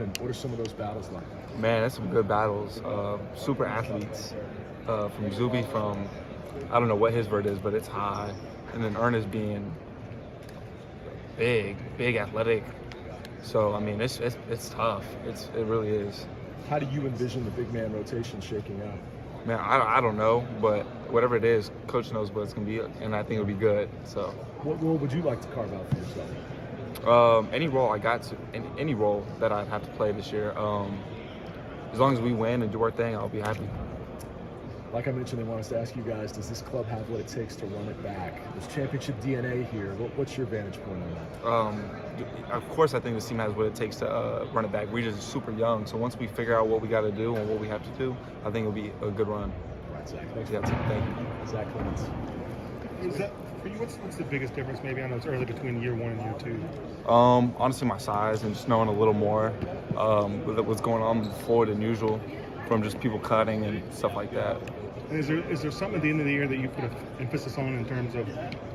and what are some of those battles like? Man, that's some good battles. Super athletes from Zuby, I don't know what his vert is, but it's high. And then Ernest being big athletic. So, I mean, it's tough. It really is. How do you envision the big man rotation shaking out? Man, I don't know, but whatever it is, Coach knows what it's going to be, and I think it'll be good. So, what role would you like to carve out for yourself? Any role any role that I have to play this year. As long as we win and do our thing, I'll be happy. Like I mentioned, they want us to ask you guys, does this club have what it takes to run it back? There's championship DNA here. What's your vantage point on that? Of course, I think this team has what it takes to run it back. We're just super young, so once we figure out what we got to do and what we have to do, I think it'll be a good run. All right, Zach. Thanks. Yeah, thank you. Zach Clemence. For you, what's the biggest difference? Maybe I know it's early between year 1 and year 2. Honestly, my size and just knowing a little more with what's going on the floor than usual, from just people cutting and stuff like that. And is there something at the end of the year that you put an emphasis on in terms of,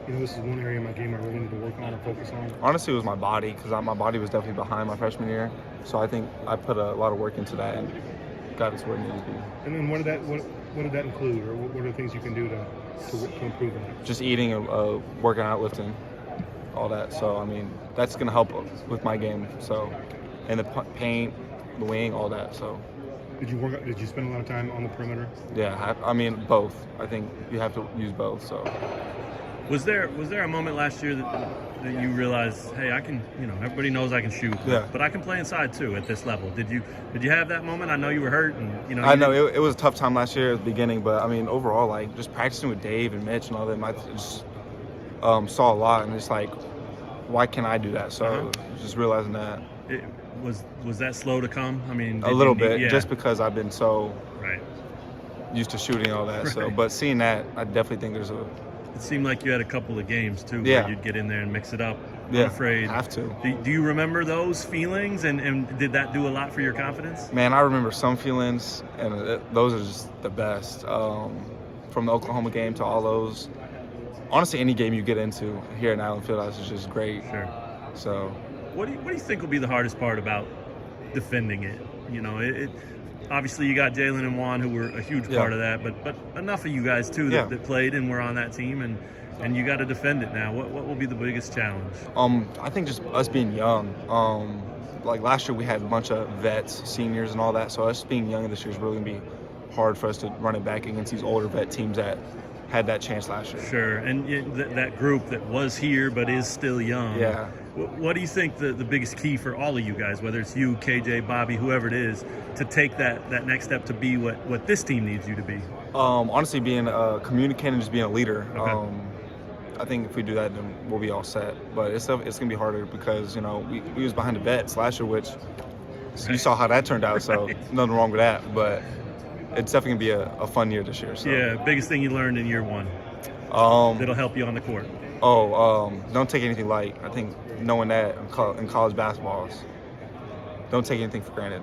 this is one area of my game I really need to work on or focus on? Honestly, it was my body, because my body was definitely behind my freshman year. So I think I put a lot of work into that and got us where it needed to be. And then what did that include, or what are the things you can do to improve that? Just eating, working out, lifting, all that. So, I mean, that's going to help with my game. So, and the paint, the wing, all that. So. Did you spend a lot of time on the perimeter? Yeah, I mean, both. I think you have to use both. So. Was there a moment last year that you realized, hey, I can, everybody knows I can shoot, yeah, but I can play inside too at this level? Did you have that moment? I know you were hurt, and I know it was a tough time last year at the beginning, but I mean, overall, like just practicing with Dave and Mitch and all them, I just saw a lot, and it's like, why can't I do that? So just realizing that. Was that slow to come? I mean, a little bit, just because I've been so used to shooting all that. So, but seeing that, I definitely think there's a. It seemed like you had a couple of games too, where you'd get in there and mix it up. Yeah, afraid. Have to. Do you remember those feelings, and did that do a lot for your confidence? Man, I remember some feelings, and those are just the best. From the Oklahoma game to all those. Honestly, any game you get into here in Allen Fieldhouse is just great. Sure. So. What do you think will be the hardest part about defending it? Obviously you got Jalen and Juan, who were a huge part of that, but enough of you guys too that played and were on that team, and you got to defend it now. What will be the biggest challenge? I think just us being young. Like last year we had a bunch of vets, seniors, and all that. So us being young this year is really gonna be hard for us to run it back against these older vet teams that had that chance last year. Sure, and that group that was here but is still young. Yeah. What do you think the biggest key for all of you guys, whether it's you, KJ, Bobby, whoever it is, to take that next step to be what this team needs you to be? Honestly, being communicating, just being a leader. Okay. I think if we do that, then we'll be all set. But it's gonna be harder because we was behind the vets last year, which you saw how that turned out. So nothing wrong with that, but it's definitely gonna be a fun year this year. So. Yeah, biggest thing you learned in year 1 that'll help you on the court. Don't take anything light. I think knowing that in college basketballs, don't take anything for granted.